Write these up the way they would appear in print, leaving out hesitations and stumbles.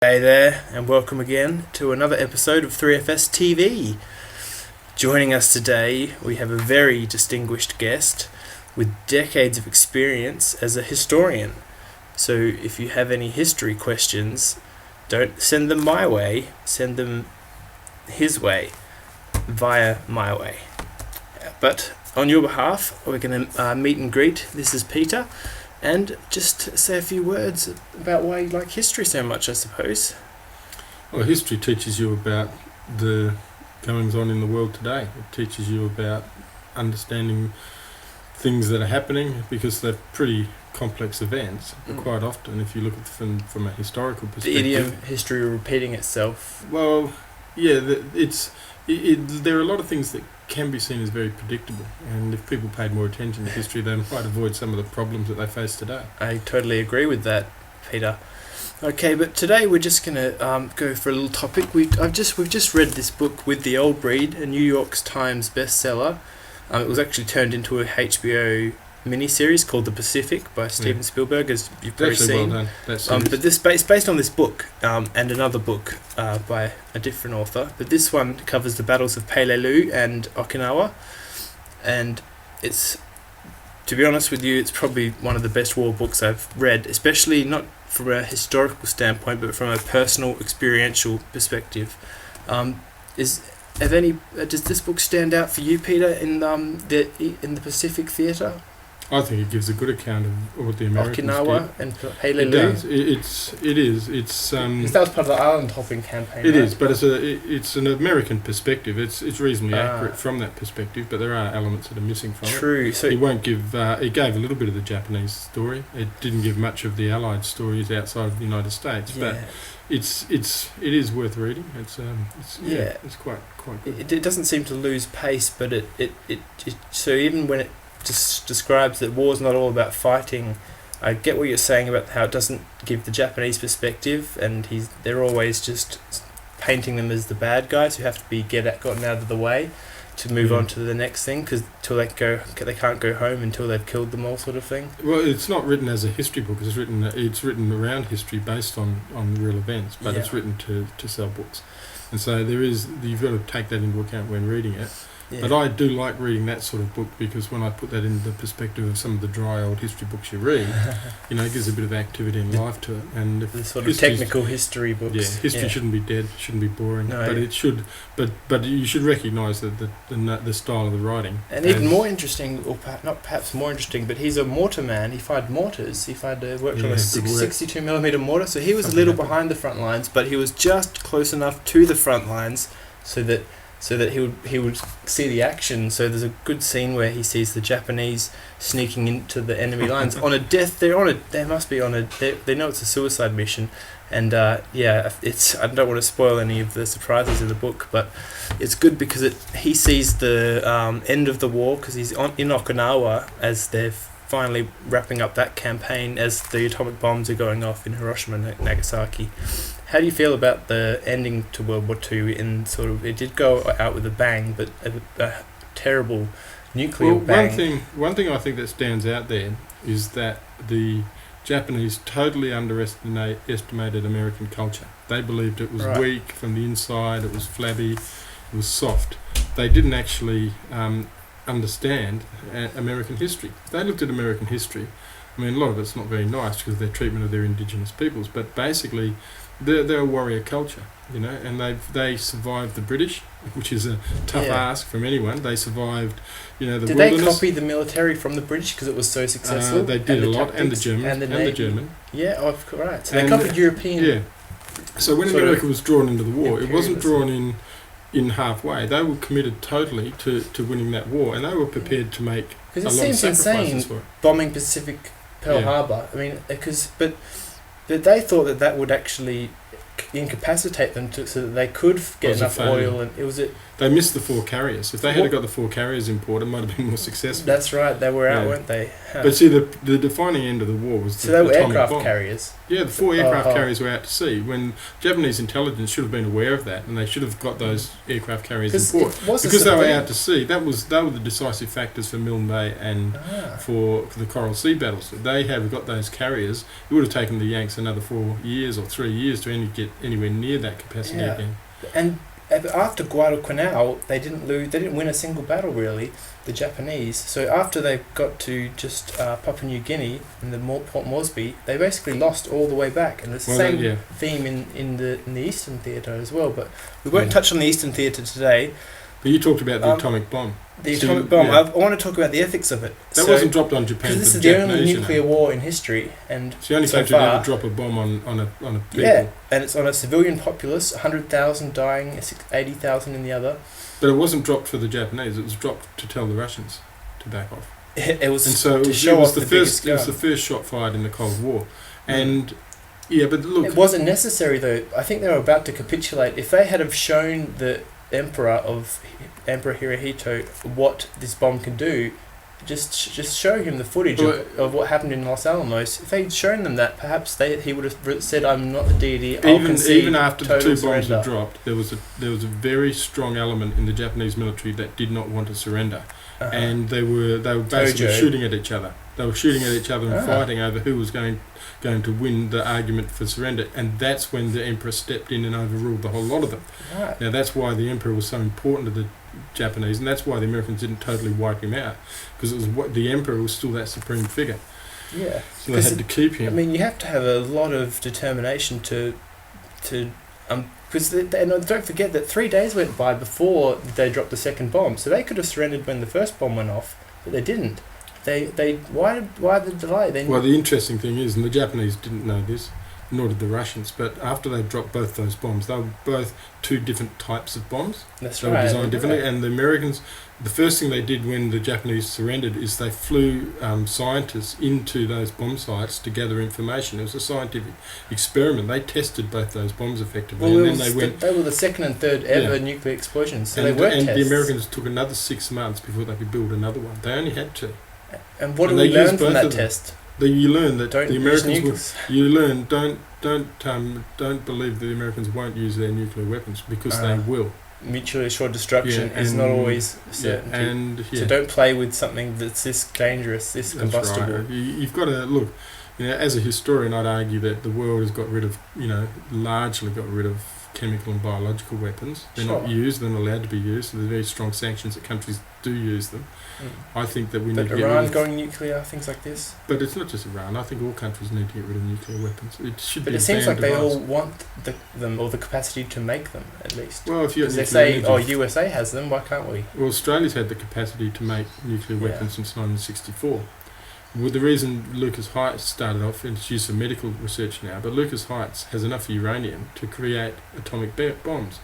Hey there, and welcome again to another episode of 3FS TV. Joining us today, we have a very distinguished guest with decades of experience as a historian. So if you have any history questions, don't send them my way, send them his way, via my way. But on your behalf, we're going to meet and greet. This is Peter. And just say a few words about why you like history so much, I suppose. Well, history teaches you about the goings on in the world today. It teaches you about understanding things that are happening because they're pretty complex events. Quite often, if you look at them from a historical perspective. The idiom history repeating itself. Well, yeah, there are a lot of things that can be seen as very predictable, and if people paid more attention to history, they might avoid some of the problems that they face today. I totally agree with that, Peter. Okay, but today we're just going to go for a little topic. We've just read this book, With the Old Breed, a New York Times bestseller. It was actually turned into a HBO miniseries called The Pacific by Steven Spielberg, as you've probably seen. Well done. But this based on this book and another book by a different author. But this one covers the battles of Peleliu and Okinawa, and it's, to be honest with you, it's probably one of the best war books I've read, especially not from a historical standpoint, but from a personal, experiential perspective. Does this book stand out for you, Peter, in the Pacific Theatre? I think it gives a good account of what the Americans Okinawa did. and Peleliu. It does. It is. It's. Because that was part of the island hopping campaign. It is, but it's an American perspective. It's reasonably accurate from that perspective, but there are elements that are missing from it. True. So it won't give. It gave a little bit of the Japanese story. It didn't give much of the Allied stories outside of the United States. But it is worth reading. It's quite good. It doesn't seem to lose pace, but it so even when it just describes that war's not all about fighting, I get what you're saying about how it doesn't give the Japanese perspective, and they're always just painting them as the bad guys who have to be gotten out of the way to move on to the next thing, because they can't go home until they've killed them all, sort of thing. Well, it's not written as a history book. It's written around history based on real events, but it's written to sell books, and so you've got to take that into account when reading it. Yeah. But I do like reading that sort of book, because when I put that in the perspective of some of the dry old history books you read, it gives a bit of activity and life to it. And the sort of technical history books. Yeah, history shouldn't be dead, shouldn't be boring, but it should. But you should recognise that the style of the writing. And even more interesting, or perhaps more interesting, but he's a mortar man. He fired mortars. He worked on a 62mm mortar, so he was a little behind the front lines, but he was just close enough to the front lines so that he would see the action. So there's a good scene where he sees the Japanese sneaking into the enemy lines on a death. They know it's a suicide mission, and I don't want to spoil any of the surprises of the book, but it's good because he sees the end of the war, because he's in Okinawa as they're finally wrapping up that campaign as the atomic bombs are going off in Hiroshima and Nagasaki. How do you feel about the ending to World War II? It did go out with a bang, but a terrible nuclear bang. One thing I think that stands out there is that the Japanese totally underestimated American culture. They believed it was weak from the inside, it was flabby, it was soft. They didn't actually understand American history. They looked at American history. I mean, a lot of it's not very nice because of their treatment of their indigenous peoples, but basically they're a warrior culture, and they survived the British, which is a tough ask from anyone. They survived, the Did wilderness. they copy the military from the British because it was so successful? They did a lot, and the German. Yeah, right. So they copied European. Yeah. So when America was drawn into the war, it wasn't drawn in halfway. They were committed totally to winning that war, and they were prepared to make a lot of sacrifices for it. Bombing Pearl Harbor. I mean, but they thought that would actually incapacitate them so that they could get enough oil, and they missed the 4 carriers. If they had got the 4 carriers imported, it might have been more successful. That's right, they were out, weren't they? But see, the defining end of the war was so they were aircraft bomb. Carriers. Yeah, the 4 aircraft carriers were out to sea when Japanese intelligence should have been aware of that, and they should have got those aircraft carriers in port because they were out to sea. They were the decisive factors for Milne Bay and for the Coral Sea battles. If they had got those carriers, it would have taken the Yanks another 4 years or 3 years to get anywhere near that capacity again. And after Guadalcanal, they didn't win a single battle really, the Japanese. So after they got to just Papua New Guinea and the Port Moresby, they basically lost all the way back. And the same theme in the Eastern Theatre as well. But we won't touch on the Eastern Theatre today. But you talked about the atomic bomb. The atomic bomb. I want to talk about the ethics of it. That wasn't dropped on Japan. Because this is the only nuclear war in history, and it's the only country to ever drop a bomb on a people. Yeah, and it's on a civilian populace. 100,000 dying, 80,000 in the other. But it wasn't dropped for the Japanese. It was dropped to tell the Russians to back off. It was, and so to show off the first. It was the first shot fired in the Cold War, and. Yeah, but look, it wasn't necessary though. I think they were about to capitulate. If they had have shown the Emperor Hirohito what this bomb can do, just show him the footage of what happened in Los Alamos. If they'd shown them that, perhaps he would have said, "I'm not the deity." Even after the 2 bombs were dropped, there was a very strong element in the Japanese military that did not want to surrender, and they were basically shooting at each other. They were shooting at each other and fighting over who was going to win the argument for surrender, and that's when the Emperor stepped in and overruled the whole lot of them. Right. Now that's why the Emperor was so important to the Japanese, and that's why the Americans didn't totally wipe him out, because it was the Emperor was still that supreme figure. Yeah. So they had to keep him. I mean, you have to have a lot of determination to because don't forget that 3 days went by before they dropped the second bomb, so they could have surrendered when the first bomb went off, but they didn't. Why the delay? The interesting thing is, and the Japanese didn't know this, nor did the Russians, but after they dropped both those bombs, they were both 2 different types of bombs. That's right. They were designed differently, and the Americans, the first thing they did when the Japanese surrendered is they flew scientists into those bomb sites to gather information. It was a scientific experiment. They tested both those bombs effectively, and then they were the second and third ever nuclear explosions, so they were tests. And the Americans took another 6 months before they could build another one. They only had 2. And what did we learn from that test? You learn that the Americans don't believe that the Americans won't use their nuclear weapons, because they will. Mutually assured destruction is not always certainty. So don't play with something that's this dangerous, this combustible. Right. You've got to look. As a historian, I'd argue that the world has got rid of, largely got rid of chemical and biological weapons. They're not used, they're not allowed to be used, so there's very strong sanctions that countries do use them. I think that we need to get Iran going nuclear, things like this? But it's not just Iran. I think all countries need to get rid of nuclear weapons. It should be. But it seems like they all want them, or the capacity to make them, at least. Well, if you they say, USA has them, why can't we? Well, Australia's had the capacity to make nuclear weapons since 1964. Well, the reason Lucas Heights started off, and it's used for medical research now, but Lucas Heights has enough uranium to create atomic bombs.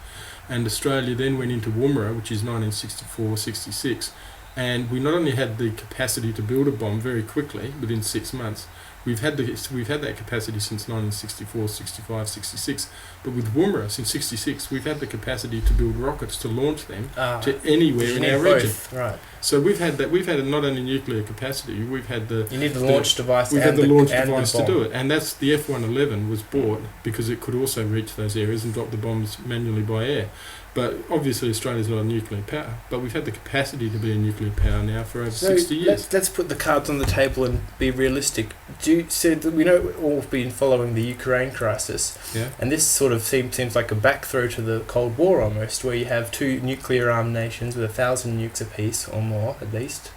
And Australia then went into Woomera, which is 1964-66, and we not only had the capacity to build a bomb very quickly, within 6 months, we've had that capacity since 1964, 65, 66, but with Woomera, since 66, we've had the capacity to build rockets to launch them to anywhere in our region. Right. So we've had not only nuclear capacity, we've had the... You need the launch device. We've had the launch device to do it, and that's the F-111 was bought because it could also reach those areas and drop the bombs manually by air. But obviously Australia's not a nuclear power, but we've had the capacity to be a nuclear power now for over 60 years. Let's put the cards on the table and be realistic. We know we've all been following the Ukraine crisis, and this sort of seems like a back throw to the Cold War almost, where you have 2 nuclear-armed nations with 1,000 nukes apiece, or more at least,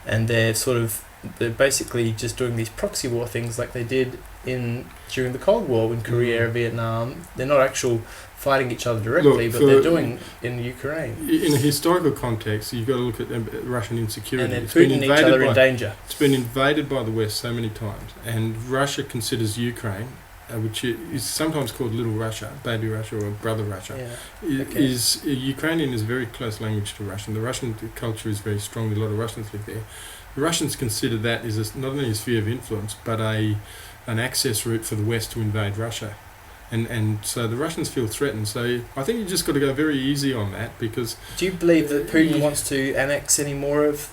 and they're basically just doing these proxy war things like they did during the Cold War in Korea, Vietnam. They're not actual fighting each other directly, but they're doing in Ukraine. In a historical context, you've got to look at Russian insecurity. And they're putting each other in danger. It's been invaded by the West so many times, and Russia considers Ukraine, which is sometimes called Little Russia, Baby Russia, or Brother Russia. Ukrainian is a very close language to Russian. The Russian culture is very strong. A lot of Russians live there. The Russians consider that not only a sphere of influence, but an access route for the West to invade Russia. And so the Russians feel threatened. So I think you just got to go very easy on that, because... Do you believe that Putin wants to annex any more of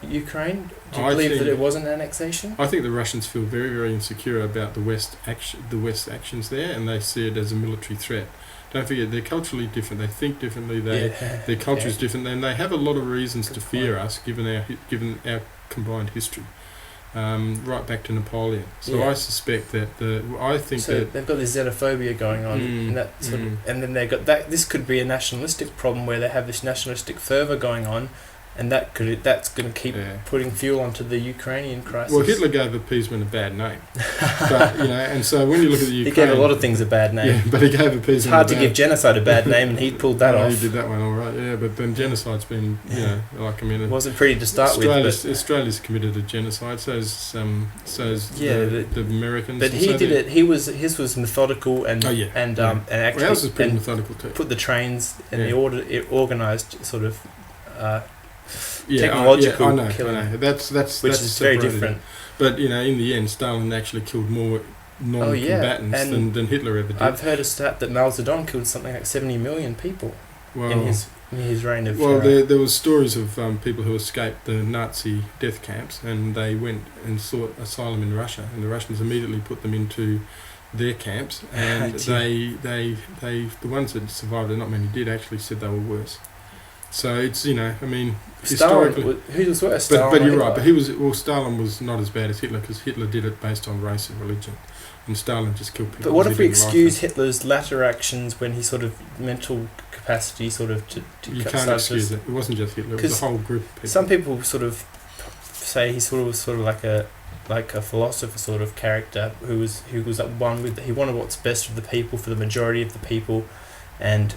Ukraine? Do you believe that it was an annexation? I think the Russians feel very, very insecure about the West's actions there, and they see it as a military threat. Don't forget, they're culturally different. They think differently. Their culture is different, and they have a lot of reasons to fear us, given our combined history, right back to Napoleon. So I suspect that they've got this xenophobia going on, and that and then they've got that. This could be a nationalistic problem where they have this nationalistic fervour going on. And that's going to keep putting fuel onto the Ukrainian crisis. Well, Hitler gave appeasement a bad name, but and so when you look at the Ukraine, he gave a lot of things a bad name. Yeah, but he gave appeasement. It's hard to give genocide a bad name, and he pulled that off. He did that one all right, yeah. But then genocide's been, it wasn't pretty to start with. Australia's committed a genocide. So's the Americans. But he did it. His was methodical and actually ours was pretty methodical too. Put the trains in the order, it organised sort of. Technological killing. I know. That's which is very different. But in the end, Stalin actually killed more non-combatants than Hitler ever did. I've heard a stat that Mao Zedong killed something like 70 million people in his reign of. Well, there was stories of people who escaped the Nazi death camps, and they went and sought asylum in Russia, and the Russians immediately put them into their camps, and the ones that survived, and not many did, actually said they were worse. So it's historically, who was worse? But you're right. But Stalin was not as bad as Hitler, because Hitler did it based on race and religion, and Stalin just killed people. But what if we excuse Hitler's latter actions when he sort of mental capacity to you can't excuse it. It wasn't just Hitler; it was a whole group of people. Some people sort of say he was like a philosopher sort of character who was at one with. He wanted what's best for the people, for the majority of the people, and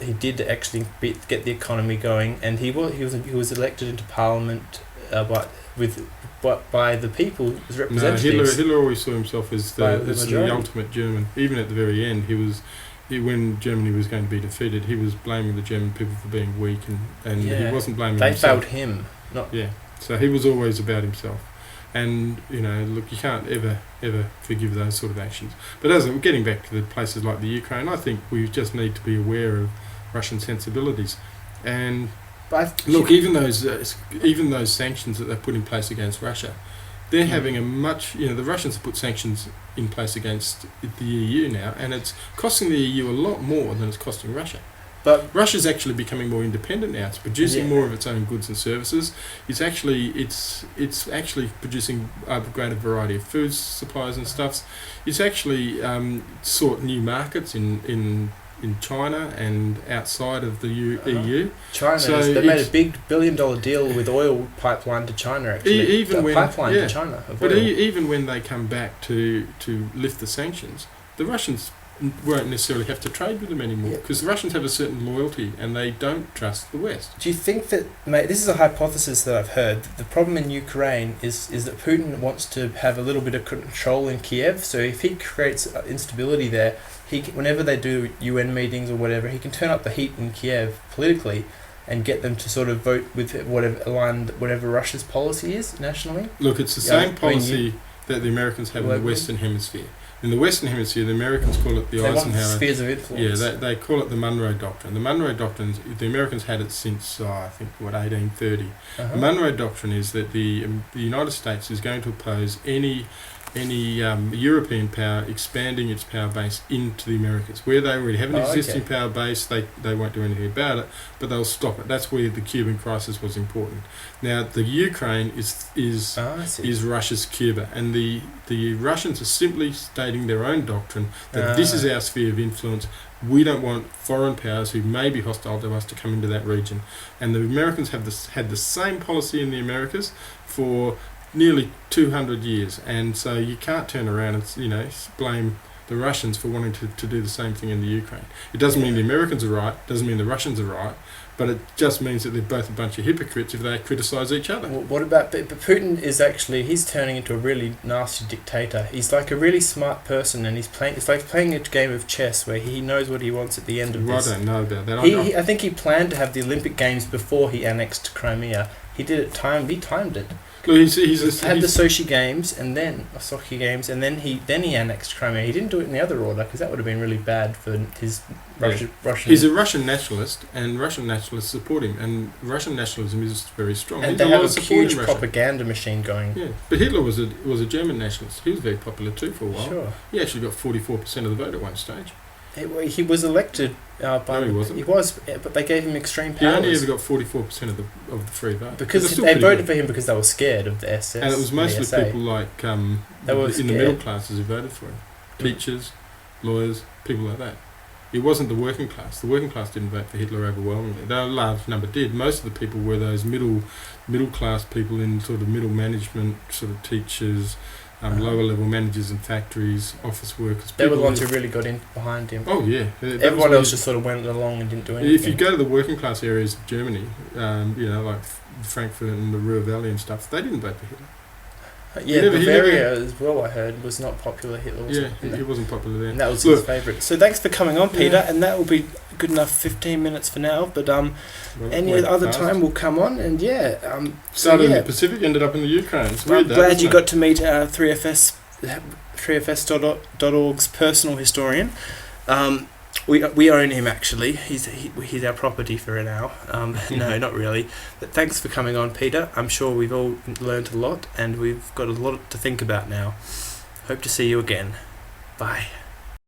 he did actually get the economy going, and he was elected into parliament, by the people as representatives. No, Hitler always saw himself as the ultimate German. Even at the very end, when Germany was going to be defeated, he was blaming the German people for being weak, and he wasn't blaming himself. They failed him, So he was always about himself. And look, you can't ever forgive those sort of actions. But as we're getting back to the places like the Ukraine, I think we just need to be aware of Russian sensibilities, and look, even those sanctions that they put in place against Russia, they're having a much. The Russians have put sanctions in place against the EU now, and it's costing the EU a lot more than it's costing Russia. But Russia's actually becoming more independent now. It's producing more of its own goods and services. It's actually producing a greater variety of food supplies and stuffs. It's actually sought new markets in China and outside of the EU. China, they made a big $1 billion deal with oil pipeline to China. Actually, to China. But even when they come back to lift the sanctions, the Russians won't necessarily have to trade with them anymore, because the Russians have a certain loyalty and they don't trust the West. Do you think that, mate, this is a hypothesis that I've heard, that the problem in Ukraine is that Putin wants to have a little bit of control in Kiev, so if he creates instability there, whenever they do UN meetings or whatever, he can turn up the heat in Kiev politically and get them to sort of vote with whatever Russia's policy is nationally? Look, it's the same policy that the Americans have in the Western Hemisphere. In the Western Hemisphere, the Americans call it the Eisenhower... spheres of influence. Yeah, they call it the Monroe Doctrine. The Monroe Doctrine, the Americans had it since, 1830. The Monroe Doctrine is that the United States is going to oppose any European power expanding its power base into the Americas. Where they already have an existing power base, they won't do anything about it, but they'll stop it. That's where the Cuban crisis was important. Now, the Ukraine is Russia's Cuba, and the Russians are simply stating their own doctrine that this is our sphere of influence. We don't want foreign powers who may be hostile to us to come into that region. And the Americans have had the same policy in the Americas for nearly 200 years, and so you can't turn around and blame the Russians for wanting to do the same thing in the Ukraine. It doesn't mean the Americans are right, doesn't mean the Russians are right, but it just means that they're both a bunch of hypocrites if they criticise each other. Well, what about... But Putin is actually... He's turning into a really nasty dictator. He's like a really smart person, and it's like playing a game of chess where he knows what he wants at the end of this. I don't know about that. I think he planned to have the Olympic Games before he annexed Crimea. He timed it. Look, he's He had the Sochi games and then he annexed Crimea. He didn't do it in the other order because that would have been really bad for his Russian. He's a Russian nationalist, and Russian nationalists support him, and Russian nationalism is very strong. And they have a huge propaganda machine going. Yeah, but Hitler was a German nationalist. He was very popular too for a while. Sure. He actually got 44% of the vote at one stage. He was elected by... No, he wasn't. He was, but they gave him extreme powers. He only ever got 44% of the free vote. Because they voted for him because they were scared of the SS. And it was mostly people like in the middle classes who voted for him. Teachers, lawyers, people like that. It wasn't the working class. The working class didn't vote for Hitler overwhelmingly. A large number did. Most of the people were those middle class people in sort of middle management, sort of teachers, lower level managers in factories, office workers. They were the ones who really got in behind him. Oh yeah. Everyone else just sort of went along and didn't do anything. If you go to the working class areas of Germany, like Frankfurt and the Ruhr Valley and stuff, they didn't vote for Hitler. Yeah, Bavaria as well, I heard, was not popular. Hitler wasn't. Yeah, he wasn't popular there. And that was his favourite. So thanks for coming on, Peter, and that will be good enough 15 minutes for now, but any other time we'll come on, and started in the Pacific, ended up in the Ukraine. It's weird, I'm glad you got to meet 3fs.org's personal historian. We own him actually. He's our property for now. No, not really. But thanks for coming on, Peter. I'm sure we've all learned a lot, and we've got a lot to think about now. Hope to see you again. Bye.